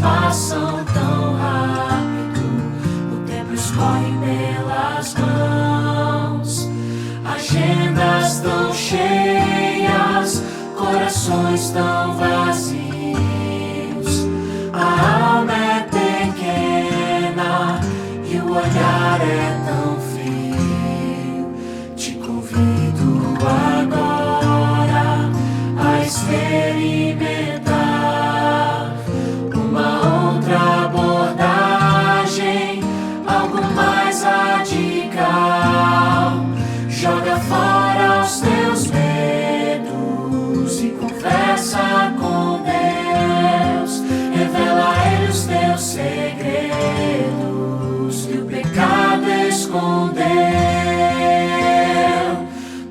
passam tão rápido, o tempo escorre pelas mãos, agendas tão cheias, corações tão vazios. A alma é pequena e o olhar é tão frio. Te convido agora a experimentar uma outra abordagem, algo mais radical. Joga fora os teus medos e conversa com Deus. Revela a Ele os teus segredos que o pecado escondeu.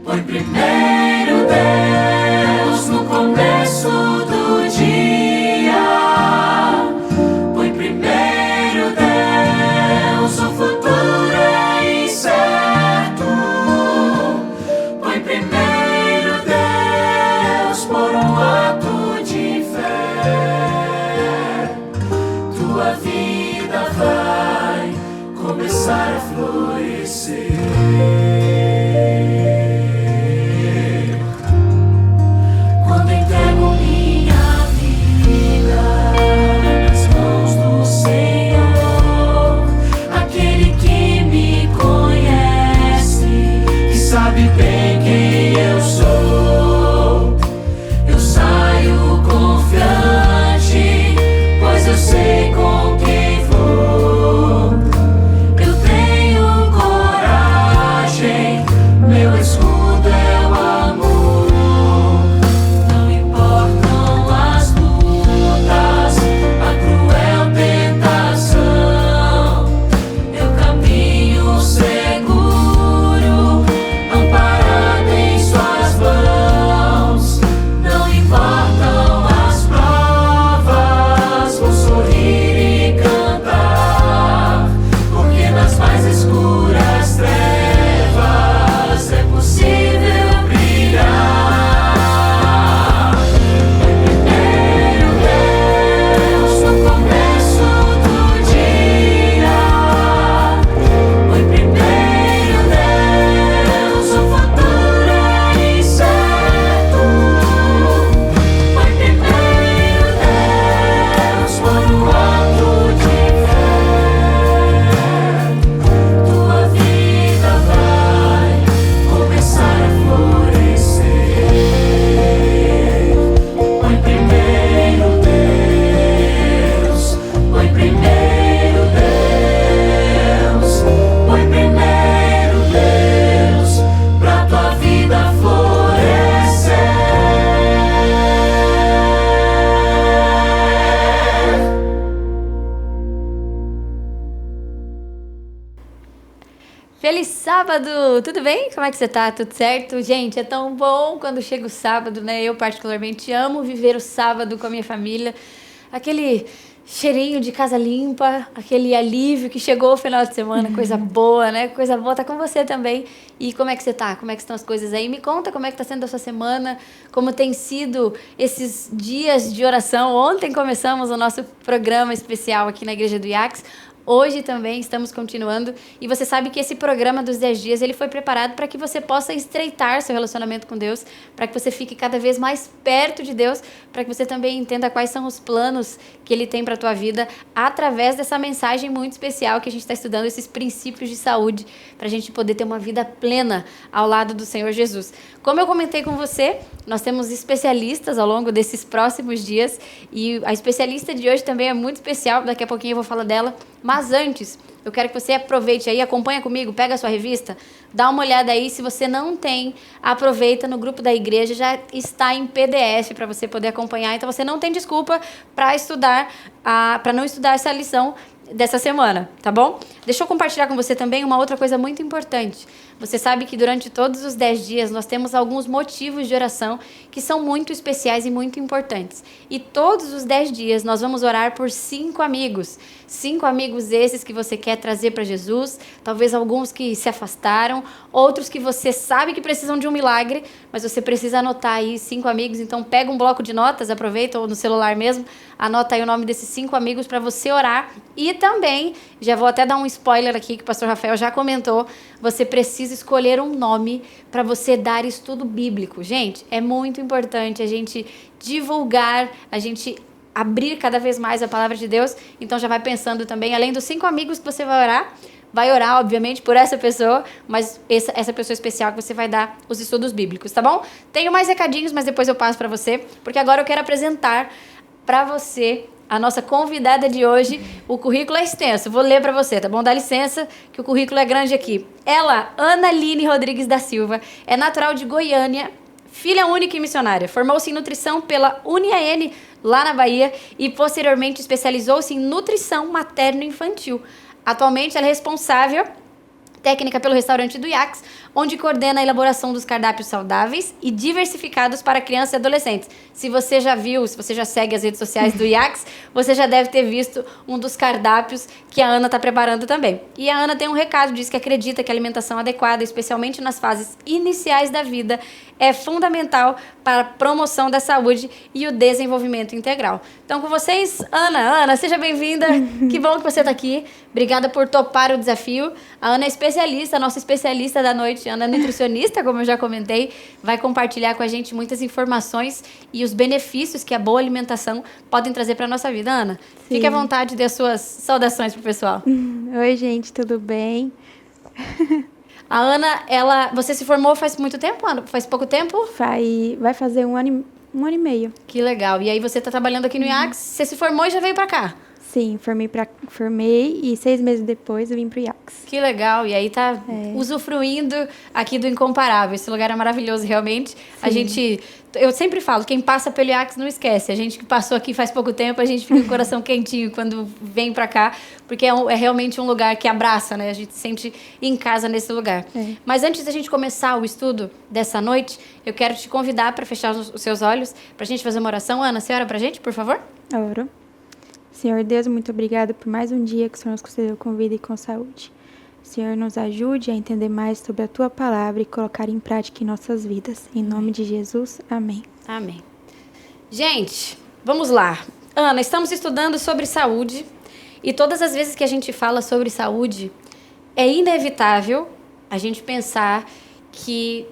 Põe primeiro Deus no começo do dia. Põe primeiro Deus, o futuro é incerto. Põe primeiro Deus por um ato de fé. Tua vida vai começar a florescer. Quando entrego minha vida nas mãos do Senhor, aquele que me conhece, que sabe bem quem eu sou, eu saio confiante, pois eu sei com quem vou. Eu tenho coragem, meu escudo é o amor. Não importam as lutas, a cruel tentação, eu caminho seguro, amparado em suas mãos. Não importam as provas, vou sorrir e cantar, porque nas mais escuras trevas é possível brilhar. Primeiro Deus no começo do dia. Põe primeiro Deus, o futuro é incerto. Põe primeiro Deus por um ato de fé. Tua vida vai começar a florescer. Põe primeiro Deus, põe primeiro Deus, põe primeiro Deus, pra tua vida florescer. Feliz sábado! Tudo bem? Como é que você tá? Tudo certo? Gente, é tão bom quando chega o sábado, né? Eu particularmente amo viver o sábado com a minha família. Aquele cheirinho de casa limpa, aquele alívio que chegou o final de semana, coisa boa, né? Coisa boa tá com você também. E como é que você tá? Como é que estão as coisas aí? Me conta como é que tá sendo a sua semana, como tem sido esses dias de oração. Ontem começamos o nosso programa especial aqui na Igreja do IACS. Hoje também estamos continuando e você sabe que esse programa dos 10 dias ele foi preparado para que você possa estreitar seu relacionamento com Deus, para que você fique cada vez mais perto de Deus, para que você também entenda quais são os planos que Ele tem para a tua vida através dessa mensagem muito especial que a gente está estudando, esses princípios de saúde, para a gente poder ter uma vida plena ao lado do Senhor Jesus. Como eu comentei com você, nós temos especialistas ao longo desses próximos dias e a especialista de hoje também é muito especial, daqui a pouquinho eu vou falar dela. Mas antes, eu quero que você aproveite aí, acompanha comigo, pega a sua revista, dá uma olhada aí. Se você não tem, aproveita, no grupo da igreja, já está em PDF para você poder acompanhar. Então você não tem desculpa para não estudar essa lição dessa semana, tá bom? Deixa eu compartilhar com você também uma outra coisa muito importante. Você sabe que durante todos os 10 dias nós temos alguns motivos de oração que são muito especiais e muito importantes. E todos os 10 dias nós vamos orar por 5 amigos. 5 amigos esses que você quer trazer para Jesus, talvez alguns que se afastaram, outros que você sabe que precisam de um milagre, mas você precisa anotar aí 5 amigos. Então pega um bloco de notas, aproveita, ou no celular mesmo, anota aí o nome desses 5 amigos para você orar. E também, já vou até dar um spoiler aqui que o pastor Rafael já comentou, você precisa escolher um nome para você dar estudo bíblico. Gente, é muito importante a gente divulgar, a gente abrir cada vez mais a palavra de Deus. Então já vai pensando também, além dos 5 amigos que você vai orar, obviamente, por essa pessoa, mas essa pessoa especial que você vai dar os estudos bíblicos, tá bom? Tenho mais recadinhos, mas depois eu passo para você, porque agora eu quero apresentar para você a nossa convidada de hoje. O currículo é extenso, vou ler para você, tá bom? Dá licença, que o currículo é grande aqui. Ela, Ana Line Rodrigues da Silva, é natural de Goiânia, filha única e missionária. Formou-se em nutrição pela UniAN, lá na Bahia, e posteriormente especializou-se em nutrição materno-infantil. Atualmente ela é responsável técnica pelo restaurante do IACS, onde coordena a elaboração dos cardápios saudáveis e diversificados para crianças e adolescentes. Se você já viu, se você já segue as redes sociais do IACS, você já deve ter visto um dos cardápios que a Ana está preparando também. E a Ana tem um recado, diz que acredita que a alimentação adequada, especialmente nas fases iniciais da vida, é fundamental para a promoção da saúde e o desenvolvimento integral. Então, com vocês, Ana. Ana, seja bem-vinda. Que bom que você está aqui. Obrigada por topar o desafio. A Ana é especialista, a nossa especialista da noite. A Ana é nutricionista, como eu já comentei. Vai compartilhar com a gente muitas informações e os benefícios que a boa alimentação podem trazer para a nossa vida. Ana, Sim. Fique à vontade de as suas saudações para o pessoal. Oi, gente, tudo bem? A Ana, você se formou faz muito tempo, Ana? Faz pouco tempo? Vai fazer um ano e meio. Que legal. E aí você está trabalhando aqui no IACS, você se formou e já veio para cá? Sim, formei e 6 meses depois eu vim pro IACS. Que legal. E aí tá usufruindo aqui do incomparável. Esse lugar é maravilhoso, realmente. Sim. Eu sempre falo, quem passa pelo IACS não esquece. A gente que passou aqui faz pouco tempo, a gente fica com o coração quentinho quando vem pra cá, porque é realmente um lugar que abraça, né? A gente se sente em casa nesse lugar. É. Mas antes da gente começar o estudo dessa noite, eu quero te convidar para fechar os seus olhos, pra gente fazer uma oração. Ana, você ora pra gente, por favor? Oro. Senhor Deus, muito obrigada por mais um dia que o Senhor nos concedeu com vida e com saúde. Senhor, nos ajude a entender mais sobre a Tua palavra e colocar em prática em nossas vidas. Em nome de Jesus, amém. Amém. Gente, vamos lá. Ana, estamos estudando sobre saúde e todas as vezes que a gente fala sobre saúde, é inevitável a gente pensar que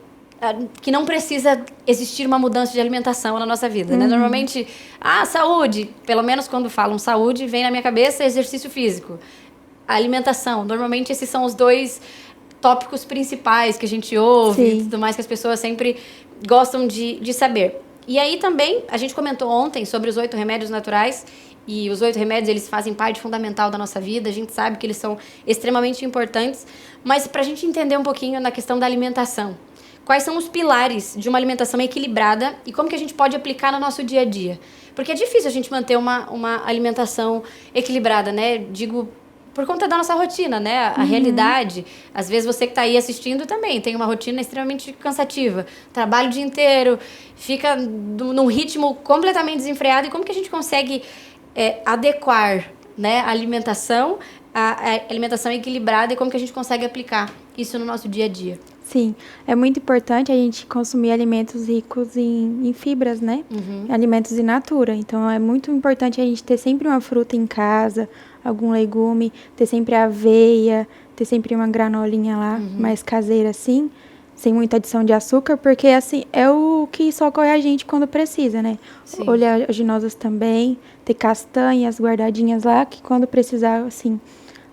não precisa existir uma mudança de alimentação na nossa vida, né? Normalmente, saúde, pelo menos quando falam saúde, vem na minha cabeça exercício físico. A alimentação, normalmente esses são os 2 tópicos principais que a gente ouve e tudo mais, que as pessoas sempre gostam de saber. E aí também, a gente comentou ontem sobre os 8 remédios naturais, e os 8 remédios, eles fazem parte fundamental da nossa vida, a gente sabe que eles são extremamente importantes, mas para a gente entender um pouquinho na questão da alimentação, quais são os pilares de uma alimentação equilibrada e como que a gente pode aplicar no nosso dia a dia? Porque é difícil a gente manter uma alimentação equilibrada, né? Digo, por conta da nossa rotina, né? A realidade. Às vezes você que está aí assistindo também tem uma rotina extremamente cansativa. Trabalha o dia inteiro, fica num ritmo completamente desenfreado. E como que a gente consegue adequar, né, a alimentação equilibrada e como que a gente consegue aplicar isso no nosso dia a dia? Sim, é muito importante a gente consumir alimentos ricos em fibras, né? Alimentos in natura. Então, é muito importante a gente ter sempre uma fruta em casa, algum legume, ter sempre aveia, ter sempre uma granolinha lá, mais caseira assim, sem muita adição de açúcar, porque assim, é o que socorre a gente quando precisa, né? Sim. Oleaginosas também, ter castanhas guardadinhas lá, que quando precisar, assim,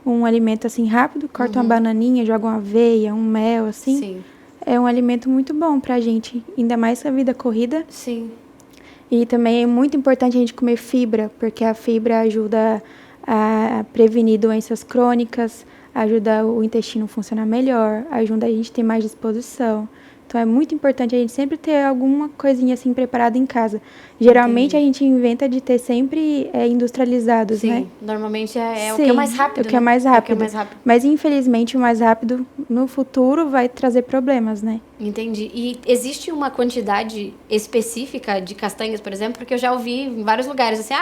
um alimento assim rápido, corta uma bananinha, joga uma aveia, um mel, assim. Sim. É um alimento muito bom pra gente, ainda mais com a vida corrida. Sim. E também é muito importante a gente comer fibra, porque a fibra ajuda a prevenir doenças crônicas, ajuda o intestino a funcionar melhor, ajuda a gente a ter mais disposição. Então é muito importante a gente sempre ter alguma coisinha assim preparada em casa. Geralmente a gente inventa de ter sempre industrializados, Sim, né? normalmente é o Sim, que é mais rápido, o que é né? mais É o que é rápido. mais rápido. Mas infelizmente o mais rápido no futuro vai trazer problemas, né? Entendi. E existe uma quantidade específica de castanhas, por exemplo? Porque eu já ouvi em vários lugares assim,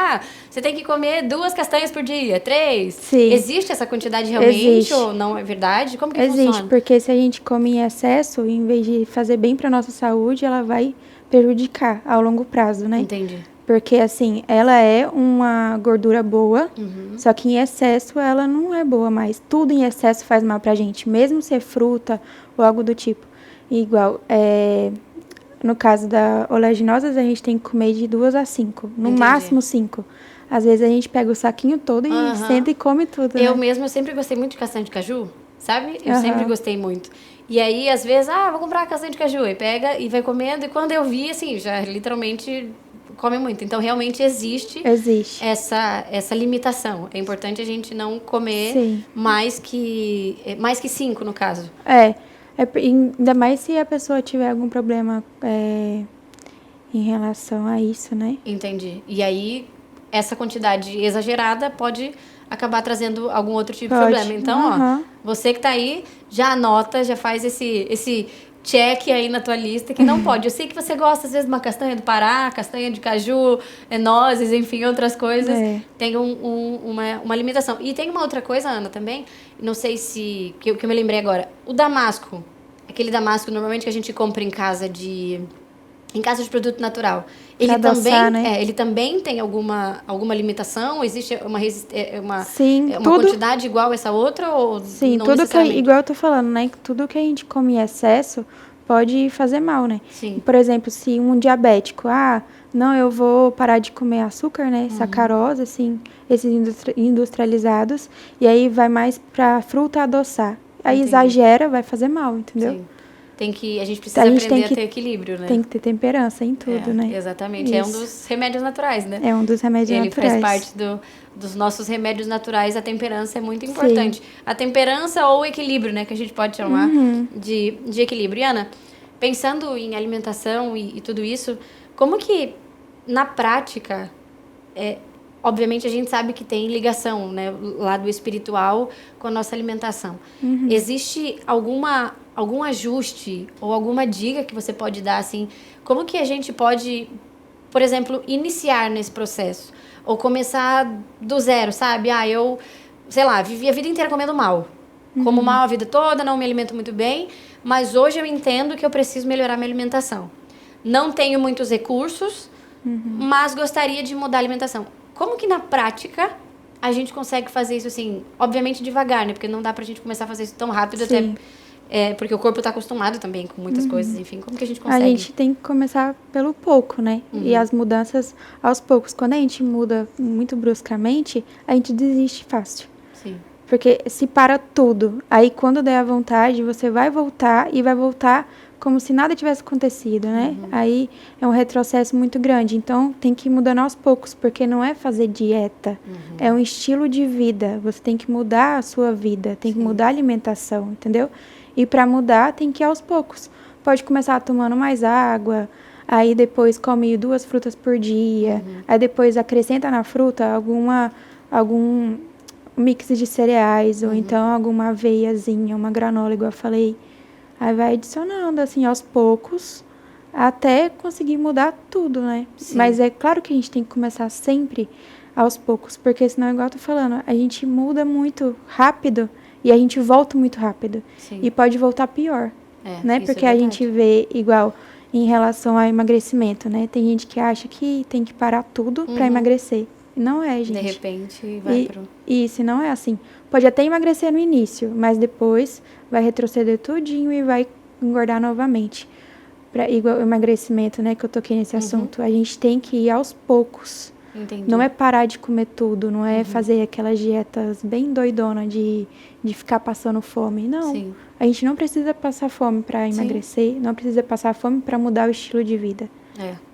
você tem que comer 2 castanhas por dia, 3. Sim. Existe essa quantidade realmente Existe. ou não é verdade? Como que Existe, funciona? porque se a gente come em excesso, em vez de fazer bem para nossa saúde, ela vai prejudicar ao longo prazo, né? Entendi. Porque, assim, ela é uma gordura boa, só que em excesso ela não é boa mais. Tudo em excesso faz mal pra gente, mesmo ser fruta ou algo do tipo. Igual, no caso da oleaginosas, a gente tem que comer de 2 a 5, no Entendi. máximo 5. Às vezes a gente pega o saquinho todo e senta e come tudo, Eu né? mesma sempre gostei muito de castanha de caju, sabe? Eu Aham. sempre gostei muito. E aí, às vezes, vou comprar castanha de caju. E pega e vai comendo. E quando eu vi, assim, já literalmente come muito. Então, realmente existe Existe. essa limitação. É importante a gente não comer Sim. mais que 5, no caso. Ainda mais se a pessoa tiver algum problema em relação a isso, né? Entendi. E aí, essa quantidade exagerada pode acabar trazendo algum outro tipo de Pode. problema. Então, Aham. você que tá aí, já anota, já faz esse check aí na tua lista que não pode. Eu sei que você gosta, às vezes, de uma castanha do Pará, castanha de caju, nozes, enfim, outras coisas. Tem uma limitação. E tem uma outra coisa, Ana, também, não sei se... que eu me lembrei agora. O damasco. Aquele damasco, normalmente, que a gente compra em casa de produto natural. Ele Pra adoçar, também, né? ele também tem alguma limitação? Existe uma Sim, uma tudo. quantidade igual essa outra ou Sim, não tudo que, necessariamente? igual eu tô falando, né? que Tudo que a gente come em excesso pode fazer mal, né? Sim. Por exemplo, se um diabético, não, eu vou parar de comer açúcar, né? Sacarose, assim, esses industrializados, e aí vai mais pra fruta adoçar. Aí Entendi. exagera, vai fazer mal, entendeu? Sim. A gente precisa A gente aprender tem que- a ter equilíbrio, né? Tem que ter temperança em tudo, né? Exatamente. É um Isso. dos remédios naturais, né? É um dos remédios Ele naturais. faz parte dos nossos remédios naturais. A temperança é muito importante. A temperança ou equilíbrio, né? Que a gente pode chamar de equilíbrio. E, Ana, pensando em alimentação e tudo isso, como que, na prática, obviamente a gente sabe que tem ligação, né? O lado espiritual com a nossa alimentação. Existe algum ajuste ou alguma dica que você pode dar, assim? Como que a gente pode, por exemplo, iniciar nesse processo? Ou começar do zero, sabe? Eu, sei lá, vivi a vida inteira comendo mal. Como mal a vida toda, não me alimento muito bem, mas hoje eu entendo que eu preciso melhorar minha alimentação. Não tenho muitos recursos, mas gostaria de mudar a alimentação. Como que na prática a gente consegue fazer isso assim? Obviamente devagar, né? Porque não dá pra gente começar a fazer isso tão rápido, Sim. até porque o corpo tá acostumado também com muitas coisas, enfim. Como que a gente A consegue? gente tem que começar pelo pouco, né? E as mudanças aos poucos. Quando a gente muda muito bruscamente, a gente desiste fácil. Sim. Porque se para tudo, aí quando der a vontade, você vai voltar e vai voltar como se nada tivesse acontecido, né? Aí é um retrocesso muito grande. Então, tem que ir mudando aos poucos, porque não é fazer dieta. É um estilo de vida. Você tem que mudar a sua vida, tem que mudar a alimentação, entendeu? E para mudar, tem que ir aos poucos. Pode começar tomando mais água, aí depois come 2 frutas por dia, aí depois acrescenta na fruta algum mix de cereais, ou então alguma aveiazinha, uma granola, igual eu falei. Aí vai adicionando, assim, aos poucos, até conseguir mudar tudo, né? Sim. Mas é claro que a gente tem que começar sempre aos poucos, porque senão, igual eu tô falando, a gente muda muito rápido e a gente volta muito rápido. Sim. E pode voltar pior, né? isso é Porque a verdade. gente vê igual em relação ao emagrecimento, né? Tem gente que acha que tem que parar tudo pra emagrecer. Não é, gente. De repente vai Isso, não é assim. Pode até emagrecer no início, mas depois vai retroceder tudinho e vai engordar novamente. Igual o emagrecimento, né, que eu toquei nesse assunto. A gente tem que ir aos poucos. Entendi. Não é parar de comer tudo, não é fazer aquelas dietas bem doidonas de ficar passando fome. Não. Sim. A gente não precisa passar fome para emagrecer, não precisa passar fome para mudar o estilo de vida.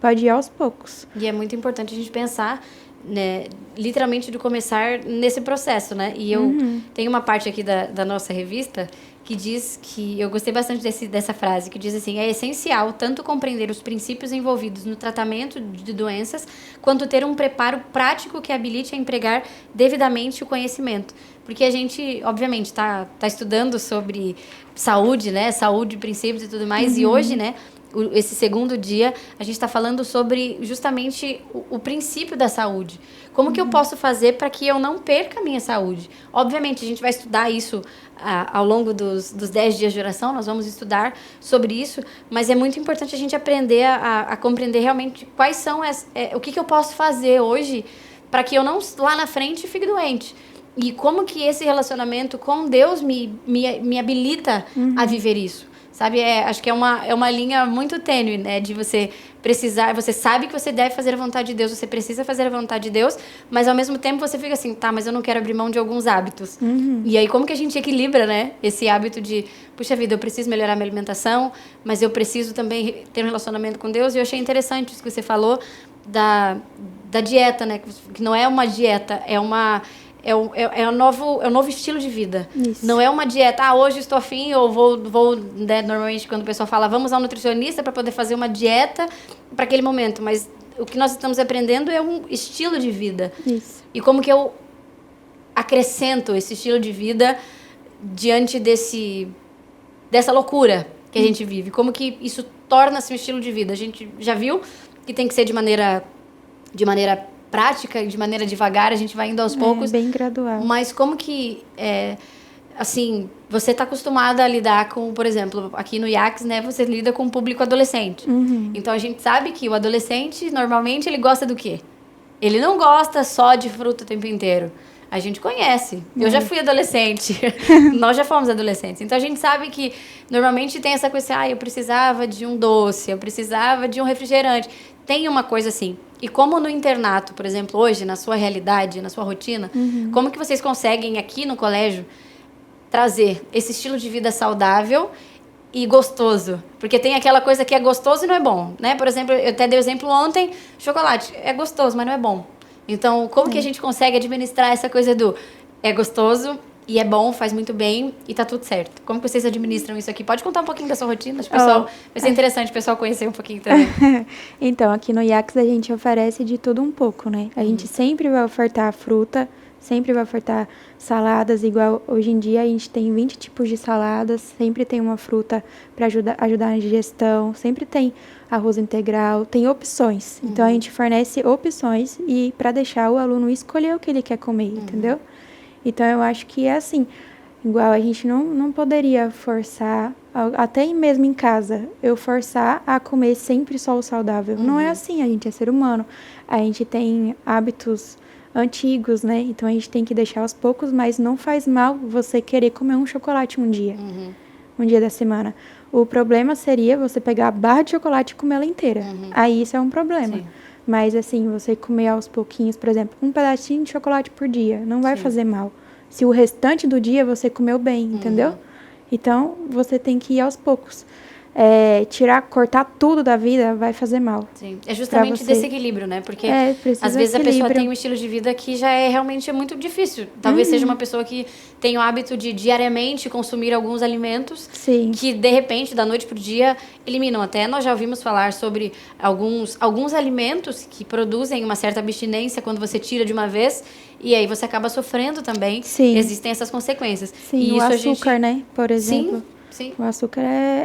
Pode ir aos poucos. E é muito importante a gente pensar né, literalmente de começar nesse processo, né? E eu tenho uma parte aqui da nossa revista que diz que, eu gostei bastante dessa frase, que diz assim: é essencial tanto compreender os princípios envolvidos no tratamento de doenças, quanto ter um preparo prático que habilite a empregar devidamente o conhecimento. Porque a gente, obviamente, está estudando sobre saúde, né? Saúde, princípios e tudo mais, e hoje, né? Esse segundo dia, a gente está falando sobre justamente o princípio da saúde. Como que eu posso fazer para que eu não perca a minha saúde? Obviamente, a gente vai estudar isso ao longo dos 10 dias de oração, nós vamos estudar sobre isso, mas é muito importante a gente aprender a compreender realmente quais são o que eu posso fazer hoje para que eu não, lá na frente, fique doente. E como que esse relacionamento com Deus me habilita a viver isso. Sabe, acho que é uma linha muito tênue, né? De você precisar, você sabe que você deve fazer a vontade de Deus, você precisa fazer a vontade de Deus, mas ao mesmo tempo você fica assim, tá, mas eu não quero abrir mão de alguns hábitos. E aí como que a gente equilibra, né? Esse hábito de, puxa vida, eu preciso melhorar minha alimentação, mas eu preciso também ter um relacionamento com Deus. E eu achei interessante isso que você falou da dieta, né? Que não é uma dieta, é um novo estilo de vida. Isso. Não é uma dieta, hoje estou afim, eu vou né, normalmente quando o pessoal fala, vamos ao nutricionista para poder fazer uma dieta para aquele momento. Mas o que nós estamos aprendendo é um estilo de vida. Isso. E como que eu acrescento esse estilo de vida diante dessa loucura que a gente vive. Como que isso torna-se um estilo de vida. A gente já viu que tem que ser de maneira prática, de maneira devagar, a gente vai indo aos poucos. Bem gradual. Mas como que, assim, você está acostumada a lidar com, por exemplo, aqui no IACS, né, você lida com o público adolescente. Então, a gente sabe que o adolescente, normalmente, ele gosta do quê? Ele não gosta só de fruta o tempo inteiro. A gente conhece. Eu já fui adolescente. Nós já fomos adolescentes. Então, a gente sabe que, normalmente, tem essa coisa assim, eu precisava de um doce, eu precisava de um refrigerante. Tem uma coisa assim. E como no internato, por exemplo, hoje, na sua realidade, na sua rotina, como que vocês conseguem aqui no colégio trazer esse estilo de vida saudável e gostoso? Porque tem aquela coisa que é gostoso e não é bom, né? Por exemplo, eu até dei o exemplo ontem, chocolate é gostoso, mas não é bom. Então, como que a gente consegue administrar essa coisa do é gostoso e é bom, faz muito bem e tá tudo certo? Como que vocês administram isso aqui? Pode contar um pouquinho da sua rotina? Acho que vai ser interessante o pessoal conhecer um pouquinho também. Então, aqui no IACS a gente oferece de tudo um pouco, né? A gente sempre vai ofertar fruta, sempre vai ofertar saladas, igual hoje em dia a gente tem 20 tipos de saladas, sempre tem uma fruta para ajudar na digestão, sempre tem arroz integral, tem opções. Então, a gente fornece opções e para deixar o aluno escolher o que ele quer comer, entendeu? Então, eu acho que é assim, igual a gente não poderia forçar, até mesmo em casa, eu forçar a comer sempre só o saudável. Não é assim, a gente é ser humano, a gente tem hábitos antigos, né? Então, a gente tem que deixar aos poucos, mas não faz mal você querer comer um chocolate um dia da semana. O problema seria você pegar a barra de chocolate e comer ela inteira. Aí, isso é um problema. Sim. Mas, assim, você comer aos pouquinhos, por exemplo, um pedacinho de chocolate por dia, não vai fazer mal. Se o restante do dia você comeu bem, entendeu? Então, você tem que ir aos poucos. Cortar tudo da vida vai fazer mal. Sim. É justamente desse equilíbrio, né? Porque às vezes a pessoa tem um estilo de vida que já é realmente muito difícil. Talvez seja uma pessoa que tem o hábito de diariamente consumir alguns alimentos que, de repente, da noite pro dia, eliminam. Até nós já ouvimos falar sobre alguns alimentos que produzem uma certa abstinência quando você tira de uma vez e aí você acaba sofrendo também. Sim. Existem essas consequências. Sim, e o isso açúcar, né? Por exemplo. Sim. O açúcar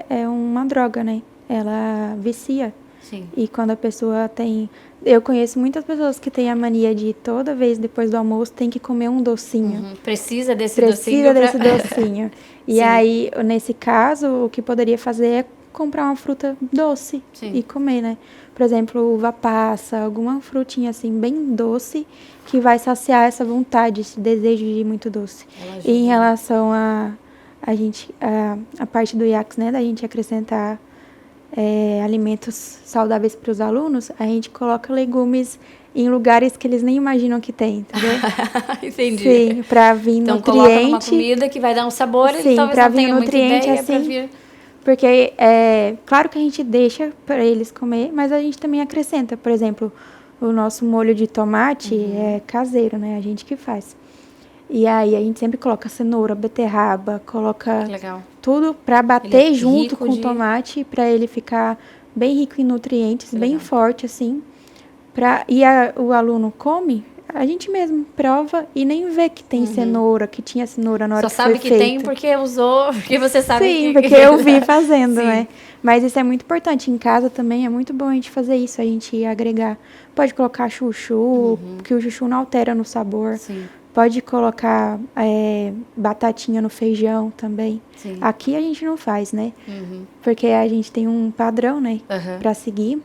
é uma droga, né? Ela vicia. Sim. E quando a pessoa tem... Eu conheço muitas pessoas que têm a mania de toda vez depois do almoço tem que comer um docinho. Precisa desse docinho. E aí, nesse caso, o que poderia fazer é comprar uma fruta doce e comer, né? Por exemplo, uva passa, alguma frutinha assim, bem doce, que vai saciar essa vontade, esse desejo de ir muito doce. E em relação a parte do IACS, né, da gente acrescentar alimentos saudáveis para os alunos, a gente coloca legumes em lugares que eles nem imaginam que tem, entendeu? Entendi. Sim, para vir então, nutriente. Então, coloca numa comida que vai dar um sabor, sim, e talvez não tenha muita ideia assim, para vir... Porque, claro que a gente deixa para eles comer, mas a gente também acrescenta. Por exemplo, o nosso molho de tomate é caseiro, né? A gente que faz. E aí a gente sempre coloca cenoura, beterraba, coloca Legal. tudo para Ele bater é junto rico com o de- tomate, para ele ficar bem rico em nutrientes, bem Legal. forte assim. O aluno come, a gente mesmo prova e nem vê que tem cenoura, que tinha cenoura na hora Só que sabe foi que feito. tem porque usou, porque você sabe Sim, que... porque eu vi fazendo, Sim. né? Mas isso é muito importante. Em casa também é muito bom a gente fazer isso, a gente agregar. Pode colocar chuchu, porque o chuchu não altera no sabor. Sim. Pode colocar batatinha no feijão também. Sim. Aqui a gente não faz, né? Porque a gente tem um padrão, né? Aham. Pra seguir.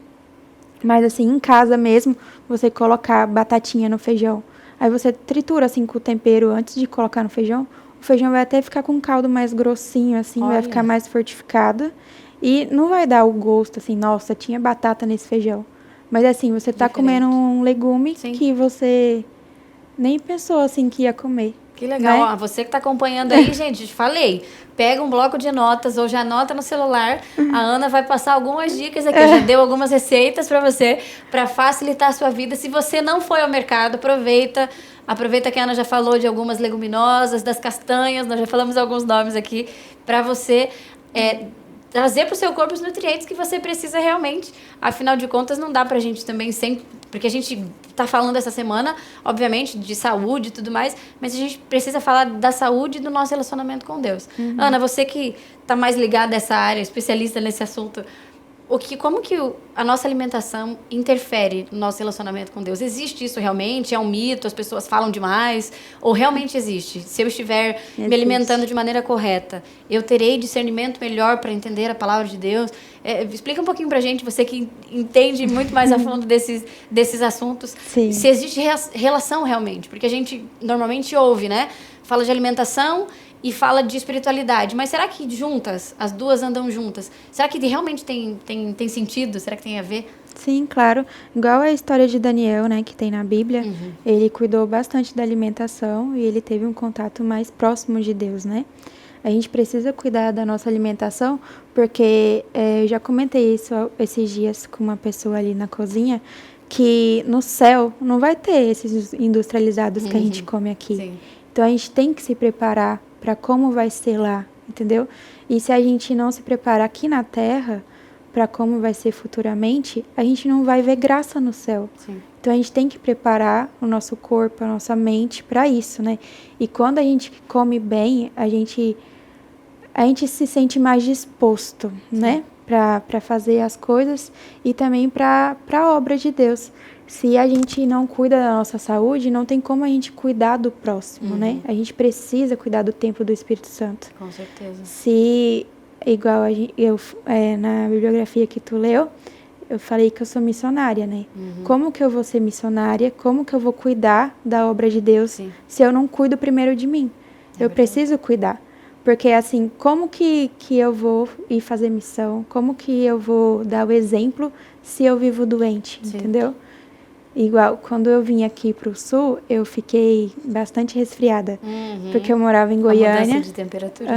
Mas assim, em casa mesmo, você colocar batatinha no feijão. Aí você tritura assim com o tempero antes de colocar no feijão. O feijão vai até ficar com um caldo mais grossinho, assim, vai Olha. ficar mais fortificado. E não vai dar o gosto, assim, nossa, tinha batata nesse feijão. Mas assim, você tá Diferente. comendo um legume Sim. que você nem pensou, assim, que ia comer. Que legal. Né? Ó, você que está acompanhando aí, gente, te falei. Pega um bloco de notas ou já anota no celular. A Ana vai passar algumas dicas aqui. Já deu algumas receitas para você, para facilitar a sua vida. Se você não foi ao mercado, aproveita. Aproveita que a Ana já falou de algumas leguminosas, das castanhas. Nós já falamos alguns nomes aqui. Para você trazer para o seu corpo os nutrientes que você precisa realmente. Afinal de contas, não dá para a gente também sempre... Porque a gente está falando essa semana, obviamente, de saúde e tudo mais, mas a gente precisa falar da saúde e do nosso relacionamento com Deus. Ana, você que está mais ligada a essa área, especialista nesse assunto, como que a nossa alimentação interfere no nosso relacionamento com Deus? Existe isso realmente? É um mito? As pessoas falam demais? Ou realmente existe? Se eu estiver me alimentando de maneira correta, eu terei discernimento melhor para entender a palavra de Deus? Explica um pouquinho pra gente, você que entende muito mais a fundo desses assuntos, Sim. se existe relação realmente. Porque a gente normalmente ouve, né? Fala de alimentação e fala de espiritualidade. Mas será que juntas, as duas andam juntas? Será que realmente tem sentido? Será que tem a ver? Sim, claro. Igual a história de Daniel, né, que tem na Bíblia, ele cuidou bastante da alimentação e ele teve um contato mais próximo de Deus, né? A gente precisa cuidar da nossa alimentação, porque eu já comentei isso esses dias com uma pessoa ali na cozinha, que no céu não vai ter esses industrializados que a gente come aqui. Sim. Então a gente tem que se preparar para como vai ser lá, entendeu? E se a gente não se preparar aqui na Terra para como vai ser futuramente, a gente não vai ver graça no céu. Sim. Então a gente tem que preparar o nosso corpo, a nossa mente para isso, né? E quando a gente come bem, a gente se sente mais disposto, né? Para fazer as coisas e também para a obra de Deus. Se a gente não cuida da nossa saúde, não tem como a gente cuidar do próximo, né? A gente precisa cuidar do templo do Espírito Santo. Com certeza. Se, igual na bibliografia que tu leu, eu falei que eu sou missionária, né? Como que eu vou ser missionária? Como que eu vou cuidar da obra de Deus se eu não cuido primeiro de mim? Eu preciso cuidar. Porque, assim, como que eu vou ir fazer missão? Como que eu vou dar o exemplo se eu vivo doente, entendeu? Igual, quando eu vim aqui pro Sul, eu fiquei bastante resfriada. Porque eu morava em Goiânia. A mudança de temperatura.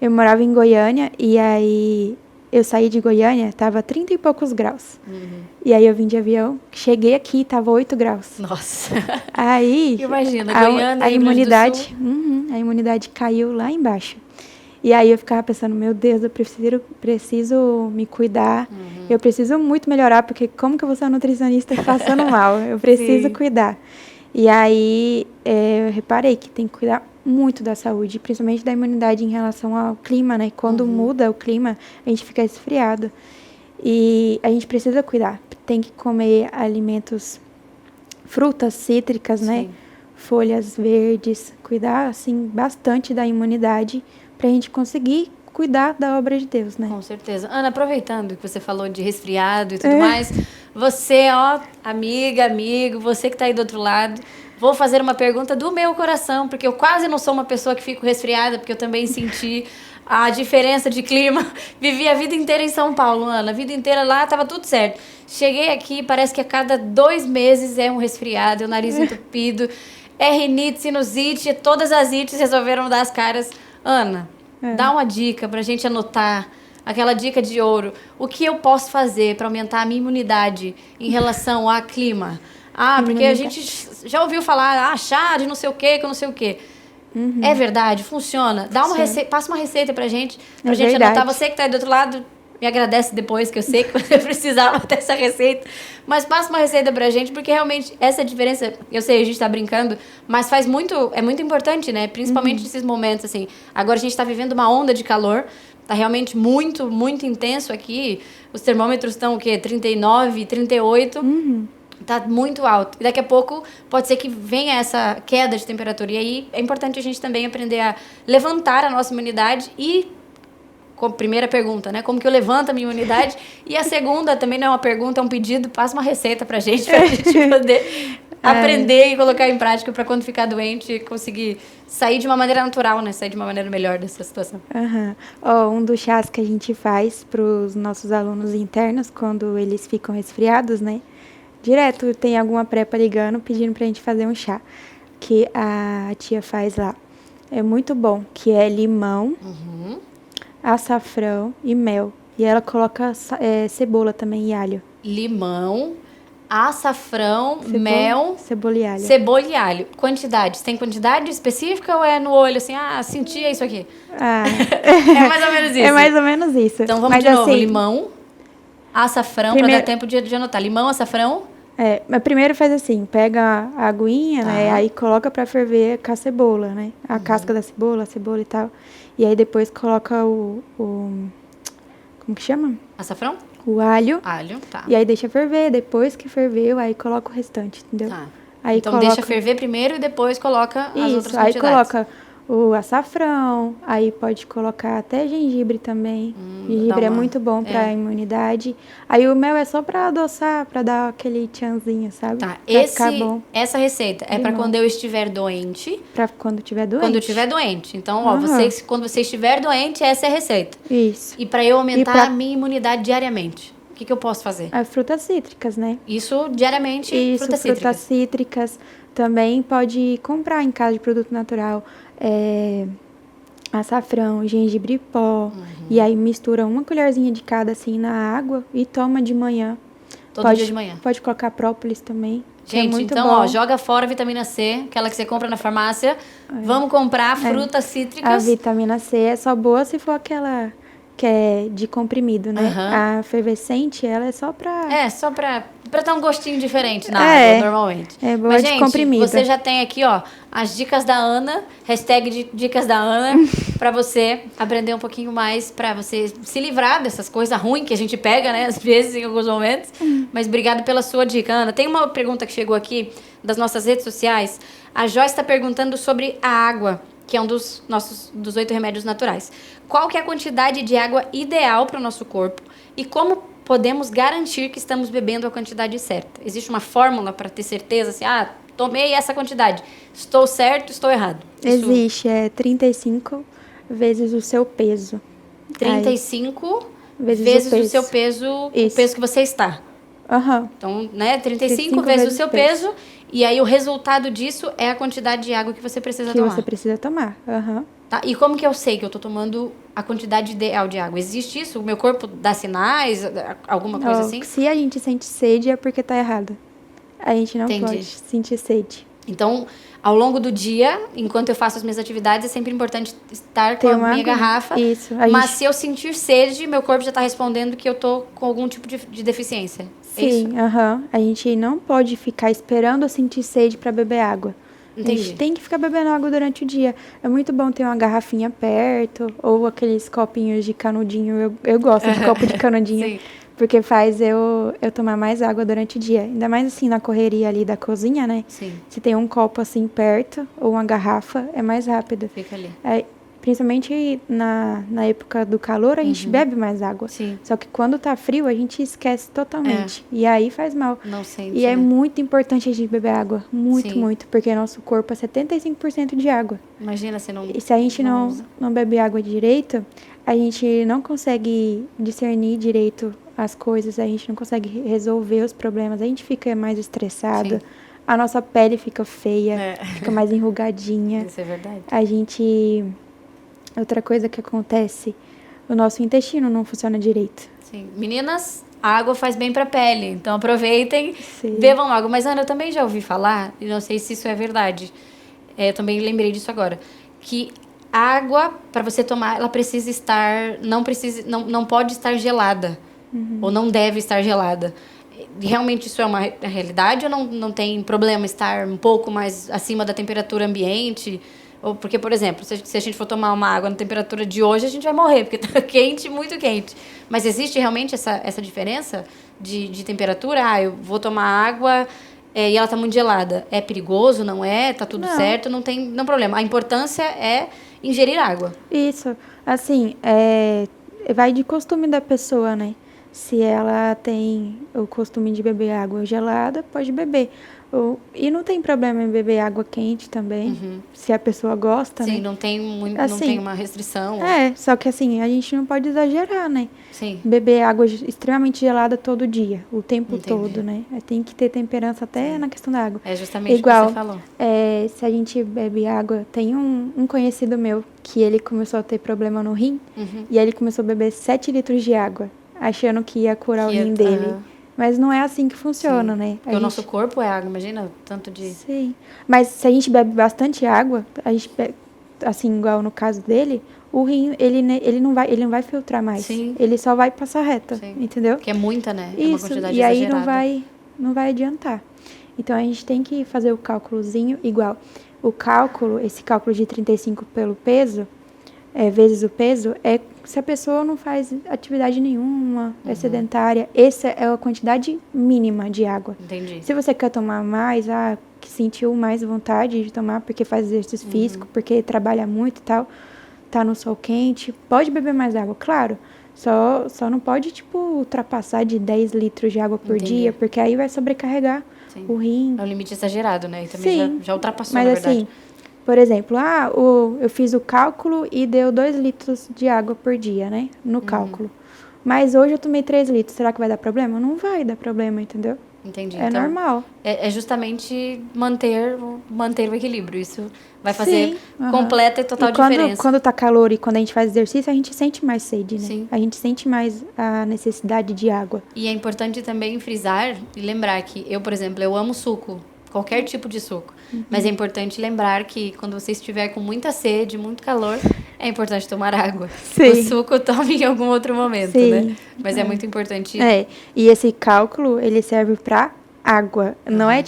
Eu morava em Goiânia e aí eu saí de Goiânia, tava 30 e poucos graus. E aí eu vim de avião, cheguei aqui, tava 8 graus. Nossa. Aí Imagina, Goiânia, a Rio Grande do imunidade, a imunidade caiu lá embaixo. E aí eu ficava pensando, meu Deus, eu preciso me cuidar. Eu preciso muito melhorar, porque como que eu vou ser uma nutricionista passando mal? Eu preciso cuidar. E aí eu reparei que tem que cuidar muito da saúde, principalmente da imunidade em relação ao clima, né? Quando muda o clima, a gente fica resfriado. E a gente precisa cuidar. Tem que comer alimentos, frutas cítricas, né? Folhas verdes. Cuidar, assim, bastante da imunidade para a gente conseguir cuidar da obra de Deus, né? Com certeza. Ana, aproveitando que você falou de resfriado e tudo mais, você, amiga, amigo, você que está aí do outro lado, vou fazer uma pergunta do meu coração, porque eu quase não sou uma pessoa que fico resfriada, porque eu também senti a diferença de clima. Vivi a vida inteira em São Paulo, Ana. A vida inteira lá, estava tudo certo. Cheguei aqui, parece que a cada 2 meses é um resfriado, é o nariz entupido, é rinite, sinusite, todas as ites resolveram dar as caras. Ana, dá uma dica pra gente anotar aquela dica de ouro. O que eu posso fazer para aumentar a minha imunidade em relação ao clima? Porque a gente já ouviu falar, chá de não sei o quê, que eu não sei o quê. É verdade? Funciona? Dá uma receita, passa uma receita pra gente anotar. Você que tá aí do outro lado, me agradece depois, que eu sei que você precisava dessa receita. Mas passa uma receita pra gente, porque realmente essa diferença, eu sei, a gente tá brincando, mas é muito importante, né? Principalmente nesses momentos, assim. Agora a gente tá vivendo uma onda de calor, tá realmente muito, muito intenso aqui. Os termômetros estão, 39, 38. Tá muito alto. E daqui a pouco pode ser que venha essa queda de temperatura. E aí é importante a gente também aprender a levantar a nossa imunidade e... Primeira pergunta, né? Como que eu levanto a minha imunidade? E a segunda também não é uma pergunta, é um pedido. Passa uma receita pra gente poder aprender e colocar em prática para quando ficar doente conseguir sair de uma maneira natural, né? Sair de uma maneira melhor dessa situação. Um dos chás que a gente faz para os nossos alunos internos quando eles ficam resfriados, né? Direto tem alguma prepa ligando pedindo pra gente fazer um chá que a tia faz lá. É muito bom, que é limão, açafrão e mel. E ela coloca cebola também e alho. Limão, açafrão, mel... Cebola e alho. Cebola e alho. Quantidades. Tem quantidade específica ou é no olho, assim, senti isso aqui? É mais ou menos isso. É mais ou menos isso. Então vamos de novo. Limão, açafrão, para dar tempo de anotar. Limão, açafrão... Mas primeiro faz assim, pega a aguinha, né, aí coloca pra ferver com a cebola, né, a casca da cebola, a cebola e tal, e aí depois coloca como que chama? Açafrão? O alho. Alho, tá. E aí deixa ferver, depois que ferveu, aí coloca o restante, entendeu? Tá. Aí então deixa ferver primeiro e depois coloca as outras quantidades. Aí coloca o açafrão, aí pode colocar até gengibre também. Gengibre é muito bom pra imunidade. Aí o mel é só pra adoçar, pra dar aquele tchanzinho, sabe? Tá, pra ficar bom. Essa receita é pra quando eu estiver doente. Pra quando tiver doente. Quando eu estiver doente. Então, quando você estiver doente, essa é a receita. Isso. E pra eu aumentar a minha imunidade diariamente, o que eu posso fazer? Frutas cítricas, né? Isso diariamente, frutas cítricas. Também pode comprar em casa de produto natural. Açafrão, gengibre pó. E aí mistura uma colherzinha de cada assim na água e toma de manhã. Todo dia de manhã. Pode colocar própolis também. Gente, é muito então, bom. Joga fora a vitamina C, aquela que você compra na farmácia. Vamos comprar frutas cítricas. A vitamina C é só boa se for aquela que é de comprimido, né? A efervescente, ela é só pra... só pra dar um gostinho diferente na água, normalmente. É boa. Mas, de gente, comprimido. Você já tem aqui, as dicas da Ana, #dicas da Ana, pra você aprender um pouquinho mais, pra você se livrar dessas coisas ruins que a gente pega, né, às vezes, em alguns momentos. Mas obrigado pela sua dica, Ana. Tem uma pergunta que chegou aqui das nossas redes sociais. A Joyce está perguntando sobre a água, que é um dos 8 remédios naturais. Qual que é a quantidade de água ideal para o nosso corpo e como podemos garantir que estamos bebendo a quantidade certa? Existe uma fórmula para ter certeza, assim, tomei essa quantidade, estou certo, estou errado? Existe, 35 vezes o seu peso. 35 vezes o seu peso, o peso que você está. Então, né, 35 vezes o seu peso. E aí o resultado disso é a quantidade de água que você precisa tomar. Que você precisa tomar. Tá? E como que eu sei que eu tô tomando a quantidade ideal de água? Existe isso? O meu corpo dá sinais? Alguma coisa assim? Se a gente sente sede é porque tá errado. A gente não pode sentir sede. Então, ao longo do dia, enquanto eu faço as minhas atividades, é sempre importante estar com a minha garrafa. Isso. Se eu sentir sede, meu corpo já está respondendo que eu tô com algum tipo de deficiência. Sim, A gente não pode ficar esperando eu sentir sede para beber água. Entendi. A gente tem que ficar bebendo água durante o dia. É muito bom ter uma garrafinha perto ou aqueles copinhos de canudinho. Eu gosto de copo de canudinho. Sim. Porque faz eu tomar mais água durante o dia. Ainda mais assim na correria ali da cozinha, né? Sim. Se tem um copo assim perto ou uma garrafa, é mais rápido. Fica ali. Principalmente na época do calor, a gente bebe mais água. Sim. Só que quando tá frio, a gente esquece totalmente. E aí faz mal. Não sente, E é muito importante a gente beber água. Muito, Sim. muito. Porque nosso corpo é 75% de água. Imagina se não... E se a gente não bebe água direito, a gente não consegue discernir direito as coisas. A gente não consegue resolver os problemas. A gente fica mais estressado. Sim. A nossa pele fica feia. Fica mais enrugadinha. Isso é verdade. Outra coisa que acontece, o nosso intestino não funciona direito. Sim. Meninas, a água faz bem para a pele, então aproveitem, Sim. bebam água. Mas, Ana, eu também já ouvi falar, e não sei se isso é verdade, eu também lembrei disso agora, que a água, para você tomar, ela precisa estar, não pode estar gelada, ou não deve estar gelada. Realmente isso é uma realidade ou não tem problema estar um pouco mais acima da temperatura ambiente? Ou porque, por exemplo, se a gente for tomar uma água na temperatura de hoje, a gente vai morrer, porque está quente, muito quente. Mas existe realmente essa diferença de temperatura? Ah, eu vou tomar água e ela está muito gelada. É perigoso, não é? Está tudo certo, não tem problema. A importância é ingerir água. Isso. Assim, vai de costume da pessoa, né? Se ela tem o costume de beber água gelada, pode beber. E não tem problema em beber água quente também, se a pessoa gosta, Sim, né? não tem Assim, não tem uma restrição. Só que assim, a gente não pode exagerar, né? Sim. Beber água extremamente gelada todo dia, o tempo Entendi. todo, né? Tem que ter temperança até na questão da água. É justamente Igual, o que você falou. Se a gente bebe água, tem um conhecido meu que ele começou a ter problema no rim, e aí ele começou a beber 7 litros de água, achando que ia curar o rim dele. Mas não é assim que funciona, né? Porque o nosso corpo é água, imagina o tanto de... Sim, mas se a gente bebe bastante água, a gente assim, igual no caso dele, o rim, ele não vai filtrar mais. Sim. Ele só vai passar reta, entendeu? Porque é muita, né? É uma Isso, quantidade e aí exagerada. não vai adiantar. Então, a gente tem que fazer o cálculozinho igual. Esse cálculo de 35 pelo peso, vezes o peso, se a pessoa não faz atividade nenhuma, é sedentária, essa é a quantidade mínima de água. Entendi. Se você quer tomar mais, que sentiu mais vontade de tomar porque faz exercício físico, porque trabalha muito e tal, tá no sol quente, pode beber mais água, claro. Só não pode, ultrapassar de 10 litros de água por dia, porque aí vai sobrecarregar o rim. É um limite exagerado, né? E também já ultrapassou, mas na verdade. assim, por exemplo, eu fiz o cálculo e deu 2 litros de água por dia, né? No cálculo. Mas hoje eu tomei 3 litros. Será que vai dar problema? Não vai dar problema, entendeu? Entendi. É então, normal. É justamente manter o equilíbrio. Isso vai fazer Sim, completa e total diferença. Quando tá calor e quando a gente faz exercício, a gente sente mais sede, né? Sim. A gente sente mais a necessidade de água. E é importante também frisar e lembrar que eu, por exemplo, eu amo suco. Qualquer tipo de suco. Mas é importante lembrar que quando você estiver com muita sede, muito calor, é importante tomar água. Sim. O suco tome em algum outro momento, né? Mas é muito importante. E esse cálculo, ele serve pra água. Não é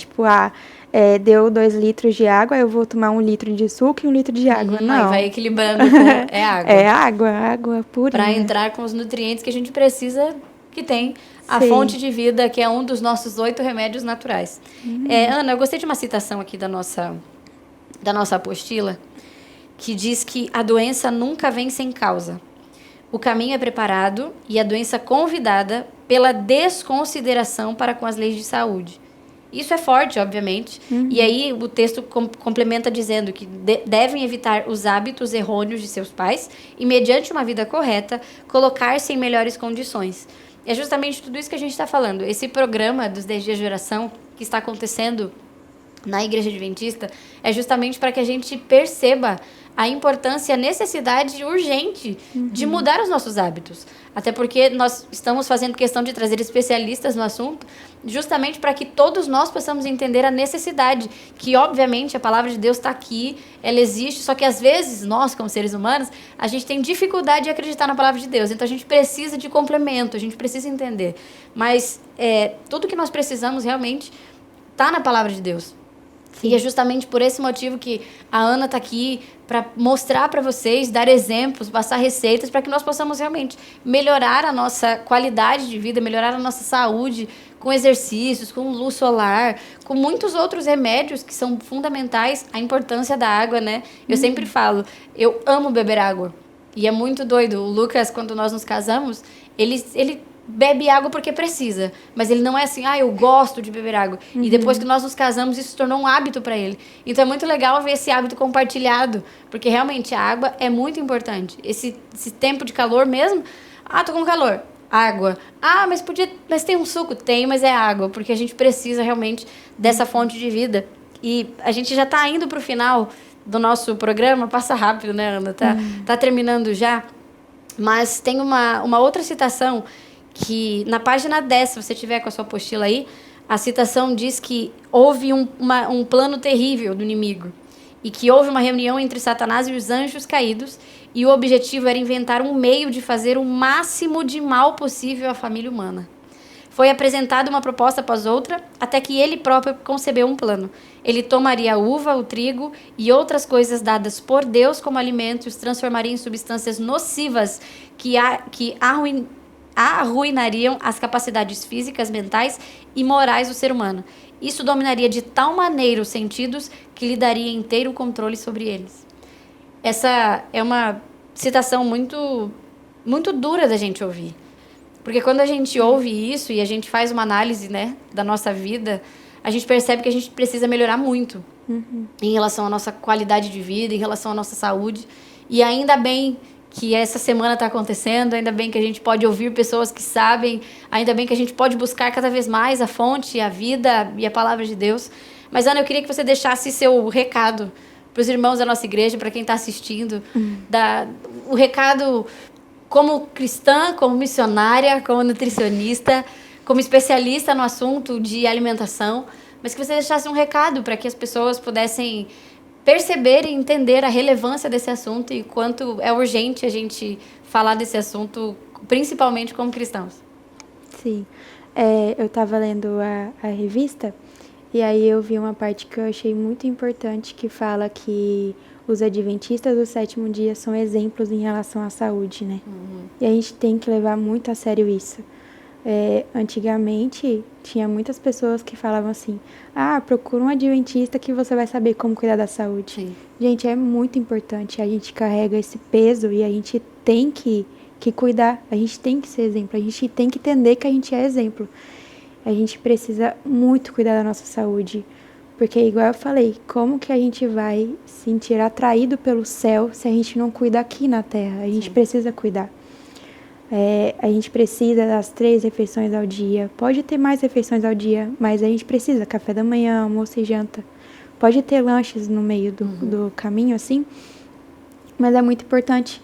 deu 2 litros de água, eu vou tomar 1 litro de suco e 1 litro de água. Não. Aí vai equilibrando é água. É água pura. Pra entrar com os nutrientes que a gente precisa, que tem a fonte de vida, que é um dos nossos 8 remédios naturais. Ana, eu gostei de uma citação aqui da nossa apostila, que diz que a doença nunca vem sem causa. O caminho é preparado e a doença convidada pela desconsideração para com as leis de saúde. Isso é forte, obviamente. E aí o texto complementa dizendo que devem evitar os hábitos errôneos de seus pais e, mediante uma vida correta, colocar-se em melhores condições. É justamente tudo isso que a gente está falando. Esse programa dos 10 dias de oração que está acontecendo na Igreja Adventista é justamente para que a gente perceba a importância e a necessidade urgente de mudar os nossos hábitos. Até porque nós estamos fazendo questão de trazer especialistas no assunto, justamente para que todos nós possamos entender a necessidade, que obviamente a palavra de Deus está aqui, ela existe, só que às vezes nós, como seres humanos, a gente tem dificuldade de acreditar na palavra de Deus, então a gente precisa de complemento, a gente precisa entender. Mas tudo que nós precisamos realmente está na palavra de Deus. Sim. E é justamente por esse motivo que a Ana está aqui para mostrar para vocês, dar exemplos, passar receitas para que nós possamos realmente melhorar a nossa qualidade de vida, melhorar a nossa saúde com exercícios, com luz solar, com muitos outros remédios que são fundamentais, a importância da água, né? Eu sempre falo, eu amo beber água. E é muito doido. O Lucas, quando nós nos casamos, ele bebe água porque precisa, mas ele não é assim, eu gosto de beber água. E depois que nós nos casamos, isso se tornou um hábito para ele. Então é muito legal ver esse hábito compartilhado, porque realmente a água é muito importante. Esse tempo de calor mesmo, tô com calor, água. Mas tem um suco? Tem, mas é água, porque a gente precisa realmente dessa fonte de vida. E a gente já está indo para o final do nosso programa, passa rápido, né, Ana? Tá terminando já. Mas tem uma outra citação que, na página 10, se você tiver com a sua apostila aí, a citação diz que houve um plano terrível do inimigo e que houve uma reunião entre Satanás e os anjos caídos e o objetivo era inventar um meio de fazer o máximo de mal possível à família humana. Foi apresentada uma proposta após outra, até que ele próprio concebeu um plano. Ele tomaria a uva, o trigo e outras coisas dadas por Deus como alimento e os transformaria em substâncias nocivas que arruinariam as capacidades físicas, mentais e morais do ser humano. Isso dominaria de tal maneira os sentidos que lhe daria inteiro controle sobre eles. Essa é uma citação muito, muito dura da gente ouvir. Porque quando a gente ouve isso e a gente faz uma análise, né, da nossa vida, a gente percebe que a gente precisa melhorar muito em relação à nossa qualidade de vida, em relação à nossa saúde. E ainda bem que essa semana está acontecendo, ainda bem que a gente pode ouvir pessoas que sabem, ainda bem que a gente pode buscar cada vez mais a fonte, a vida e a palavra de Deus. Mas, Ana, eu queria que você deixasse seu recado para os irmãos da nossa igreja, para quem está assistindo, o recado como cristã, como missionária, como nutricionista, como especialista no assunto de alimentação, mas que você deixasse um recado para que as pessoas pudessem perceber e entender a relevância desse assunto e quanto é urgente a gente falar desse assunto, principalmente como cristãos. Sim. Eu estava lendo a revista e aí eu vi uma parte que eu achei muito importante que fala que os adventistas do sétimo dia são exemplos em relação à saúde, né? E a gente tem que levar muito a sério isso. Antigamente, tinha muitas pessoas que falavam assim, procura um adventista que você vai saber como cuidar da saúde. Sim. Gente, é muito importante. A gente carrega esse peso e a gente tem que cuidar. A gente tem que ser exemplo. A gente tem que entender que a gente é exemplo. A gente precisa muito cuidar da nossa saúde. Porque, igual eu falei, como que a gente vai se sentir atraído pelo céu se a gente não cuida aqui na terra? A gente precisa cuidar. A gente precisa das 3 refeições ao dia. Pode ter mais refeições ao dia, mas a gente precisa café da manhã, almoço e janta. Pode ter lanches no meio do caminho, assim, mas é muito importante.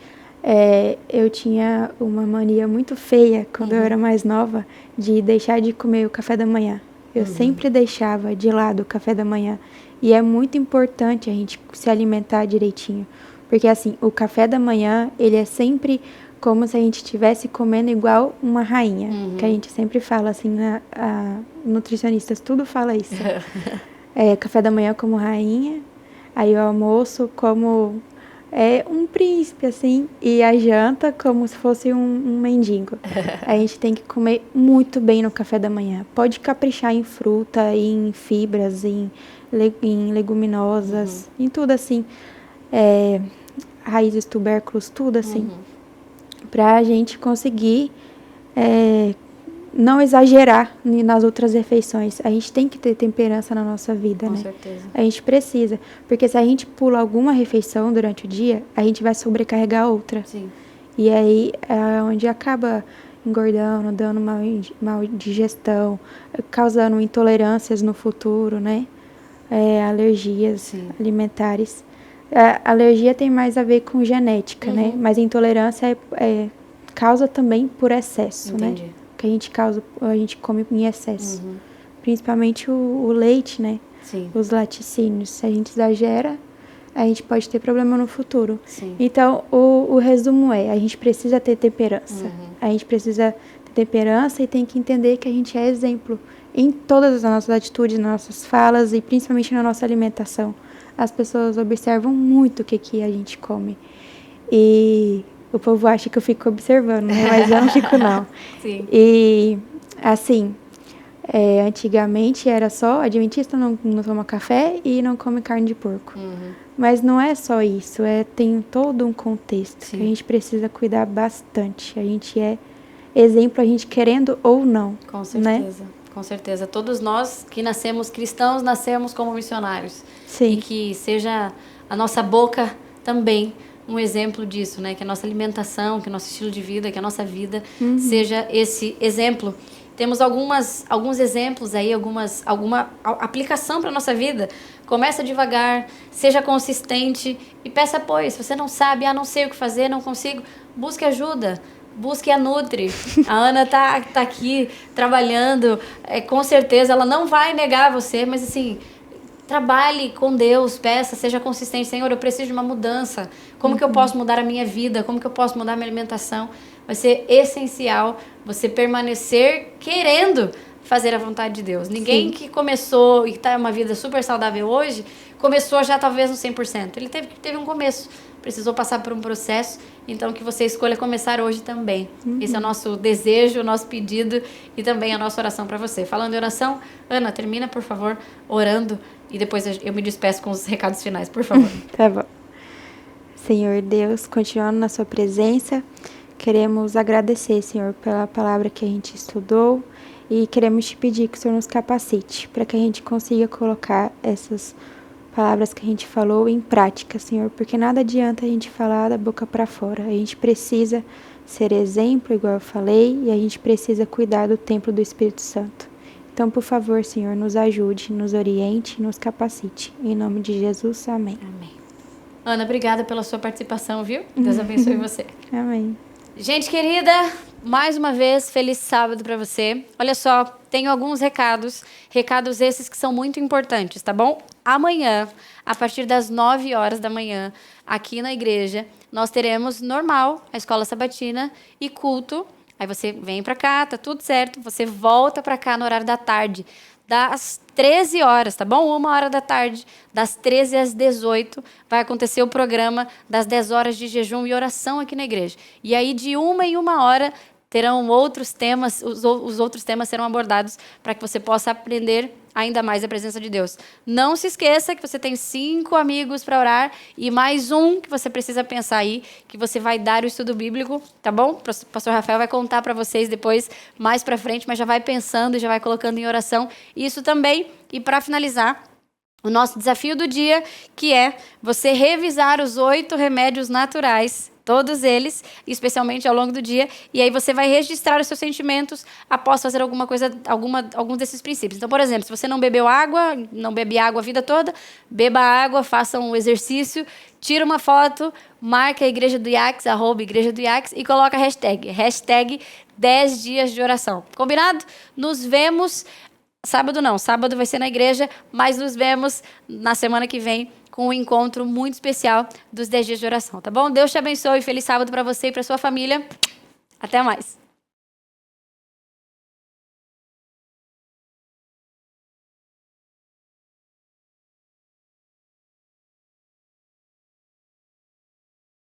Eu tinha uma mania muito feia, quando eu era mais nova, de deixar de comer o café da manhã. Eu sempre deixava de lado o café da manhã. E é muito importante a gente se alimentar direitinho. Porque, assim, o café da manhã, ele é sempre como se a gente estivesse comendo igual uma rainha. Que a gente sempre fala, assim, nutricionistas, tudo fala isso. Café da manhã como rainha, aí o almoço como um príncipe, assim, e a janta como se fosse um mendigo. A gente tem que comer muito bem no café da manhã. Pode caprichar em fruta, em fibras, em leguminosas, em tudo assim. Raízes, tubérculos, tudo assim. Pra gente conseguir não exagerar nas outras refeições. A gente tem que ter temperança na nossa vida, né? Com certeza. A gente precisa. Porque se a gente pula alguma refeição durante o dia, a gente vai sobrecarregar outra. Sim. E aí é onde acaba engordando, dando mal digestão, causando intolerâncias no futuro, né? Alergias alimentares. A alergia tem mais a ver com genética, né? Mas a intolerância causa também por excesso, Entendi. né? Que a gente come em excesso. Principalmente o leite, né? Sim. Os laticínios. Se a gente exagera, a gente pode ter problema no futuro. Sim. Então, o resumo a gente precisa ter temperança. A gente precisa ter temperança e tem que entender que a gente é exemplo em todas as nossas atitudes, nas nossas falas e principalmente na nossa alimentação. As pessoas observam muito o que a gente come. E o povo acha que eu fico observando, né? Mas eu não fico, não. Sim. E, assim, antigamente era só adventista não toma café e não come carne de porco. Mas não é só isso, tem todo um contexto que a gente precisa cuidar bastante. A gente é exemplo, a gente querendo ou não. Com certeza. Né? Com certeza. Todos nós que nascemos cristãos, nascemos como missionários. Sim. E que seja a nossa boca também um exemplo disso, né? Que a nossa alimentação, que o nosso estilo de vida, que a nossa vida seja esse exemplo. temos alguns exemplos aí, alguma aplicação para nossa vida. Começa devagar, seja consistente e peça apoio. Se você não sabe, não sei o que fazer, não consigo, busque ajuda. Busque a Nutri. A Ana tá aqui trabalhando. Com certeza ela não vai negar você, mas assim, trabalhe com Deus, peça, seja consistente. Senhor, eu preciso de uma mudança. Como que eu posso mudar a minha vida? Como que eu posso mudar a minha alimentação? Vai ser essencial você permanecer querendo fazer a vontade de Deus. Ninguém que começou e tá uma vida super saudável hoje, começou já talvez no 100%. Ele teve um começo. Precisou passar por um processo, então que você escolha começar hoje também. Esse é o nosso desejo, o nosso pedido e também a nossa oração para você. Falando em oração, Ana, termina, por favor, orando e depois eu me despeço com os recados finais, por favor. Tá bom. Senhor Deus, continuando na sua presença, queremos agradecer, Senhor, pela palavra que a gente estudou e queremos te pedir que o Senhor nos capacite para que a gente consiga colocar essas palavras que a gente falou em prática, Senhor, porque nada adianta a gente falar da boca para fora. A gente precisa ser exemplo, igual eu falei, e a gente precisa cuidar do templo do Espírito Santo. Então, por favor, Senhor, nos ajude, nos oriente, nos capacite. Em nome de Jesus, amém. Amém. Ana, obrigada pela sua participação, viu? Deus abençoe você. Amém. Gente querida, mais uma vez, feliz sábado para você. Olha só, tenho alguns recados esses que são muito importantes, tá bom? Amanhã, a partir das 9 horas da manhã, aqui na igreja, nós teremos normal, a escola sabatina e culto. Aí você vem para cá, tá tudo certo, você volta para cá no horário da tarde, das 13 horas, tá bom? 1 hora da tarde, das 13 às 18, vai acontecer o programa das 10 horas de jejum e oração aqui na igreja. E aí, de 1 em 1 hora, terão outros temas, os outros temas serão abordados para que você possa aprender ainda mais a presença de Deus. Não se esqueça que você tem 5 amigos para orar e mais um que você precisa pensar aí, que você vai dar o estudo bíblico, tá bom? O pastor Rafael vai contar para vocês depois, mais para frente, mas já vai pensando e já vai colocando em oração isso também. E para finalizar, o nosso desafio do dia, que é você revisar os 8 remédios naturais, todos eles, especialmente ao longo do dia, e aí você vai registrar os seus sentimentos após fazer algum desses princípios. Então, por exemplo, se você não bebeu água, não bebe água a vida toda, beba água, faça um exercício, tira uma foto, marca a Igreja do IACS, @Igreja do IACS, e coloca a hashtag 10 dias de oração. Combinado? Nos vemos, sábado vai ser na igreja, mas nos vemos na semana que vem com um encontro muito especial dos 10 dias de oração, tá bom? Deus te abençoe, feliz sábado para você e para sua família. Até mais.